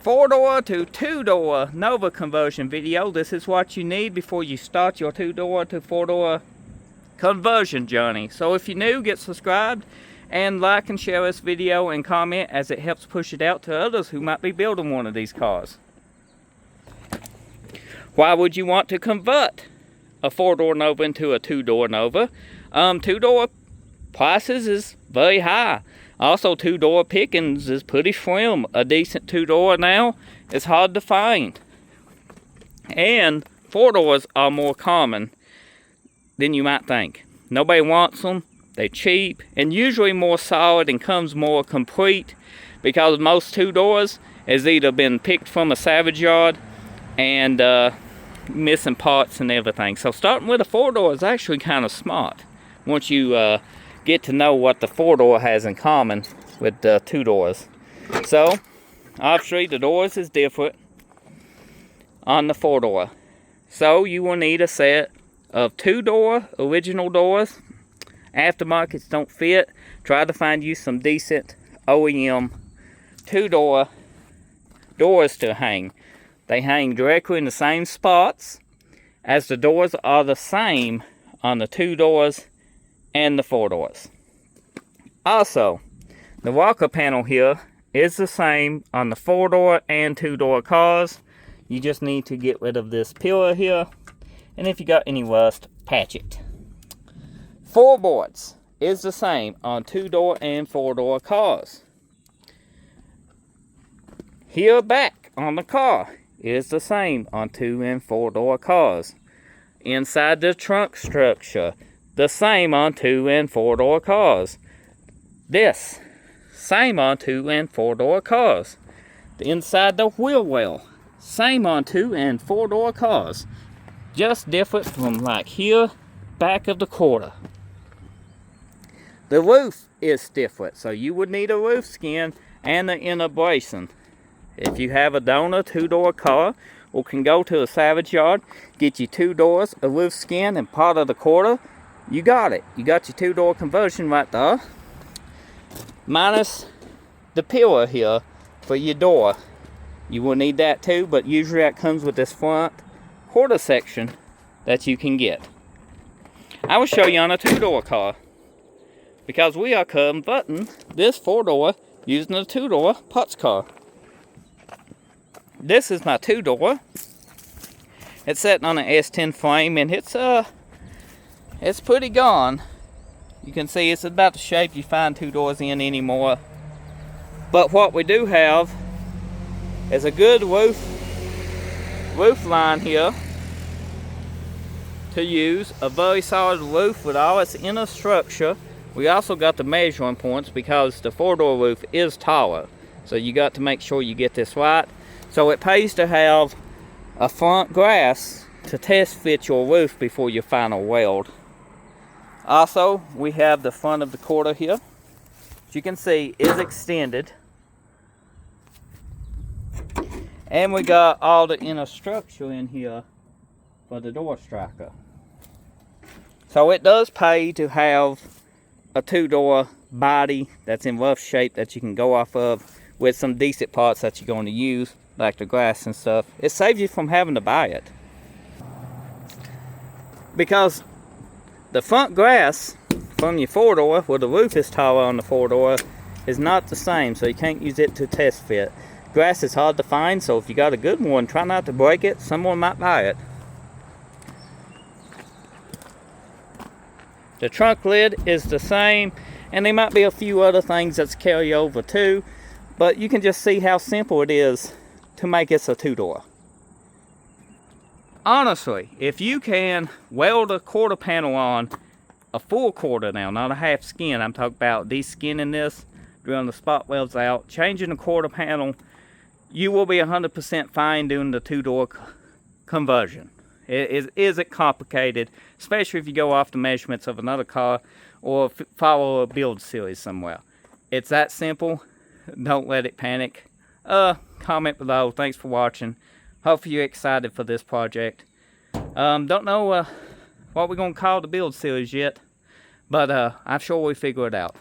4-door to 2-door Nova conversion video. This is what you need before you start your 2-door to 4-door conversion journey. So if you're new, get subscribed and like and share this video and comment, as it helps push it out to others who might be building one of these cars. Why would you want to convert a 4-door Nova into a 2-door Nova? 2-door prices is very high. Also, 2-door pickings is pretty slim. A decent 2-door now is hard to find. And 4-doors are more common than you might think. Nobody wants them. They're cheap and usually more solid and comes more complete, because most 2-doors has either been picked from a salvage yard and missing parts and everything. So starting with a 4-door is actually kind of smart once you get to know what the 4-door has in common with the 2-doors. So obviously the doors is different on the 4-door. So you will need a set of 2-door original doors. Aftermarkets don't fit. Try to find you some decent OEM 2-door doors to hang. They hang directly in the same spots, as the doors are the same on the 2-doors and the 4-doors. Also, the rocker panel here is the same on the 4-door and 2-door cars. You just need to get rid of this pillar here, and if you got any rust, patch it. Floorboards is the same on 2-door and 4-door cars. Here back on the car is the same on 2 and 4-door cars. Inside the trunk structure, the same on 2 and 4-door cars. This, same on 2 and 4-door cars. Inside the wheel well, same on 2 and 4-door cars. Just different from like here, back of the quarter. The roof is different, so you would need a roof skin and the inner bracing. If you have a donor 2-door car, or can go to a salvage yard, get you 2 doors, a roof skin, and part of the quarter, you got it. You got your 2-door conversion right there. Minus the pillar here for your door. You will need that too, but usually that comes with this front quarter section that you can get. I will show you on a 2-door car, because we are converting this 4-door using a 2-door parts car. This is my 2-door. It's sitting on an S10 frame, and it's pretty gone. You can see it's about the shape you find 2-doors in anymore. But what we do have is a good roof line here to use. A very solid roof with all its inner structure. We also got the measuring points, because the 4-door roof is taller. So you got to make sure you get this right. So it pays to have a front grass to test fit your roof before your final weld. Also, we have the front of the quarter here, as you can see, is extended. And we got all the inner structure in here for the door striker. So it does pay to have a 2-door body that's in rough shape that you can go off of, with some decent parts that you're going to use, like the grass and stuff. It saves you from having to buy it, because the front grass from your 4-door, where the roof is taller on the 4-door, is not the same, so you can't use it to test fit. Grass is hard to find, so if you got a good one, try not to break it. Someone might buy it. The trunk lid is the same, and there might be a few other things that's carry over too, but you can just see how simple it is to make this a 2-door. Honestly, if you can weld a quarter panel on, a full quarter now, not a half skin, I'm talking about deskinning this, drilling the spot welds out, changing the quarter panel, you will be 100% fine doing the 2-door conversion. It isn't complicated, especially if you go off the measurements of another car or follow a build series somewhere. It's that simple. Don't let it panic. Comment below. Thanks for watching. Hopefully you're excited for this project. Don't know what we're going to call the build series yet, but I'm sure we'll figure it out.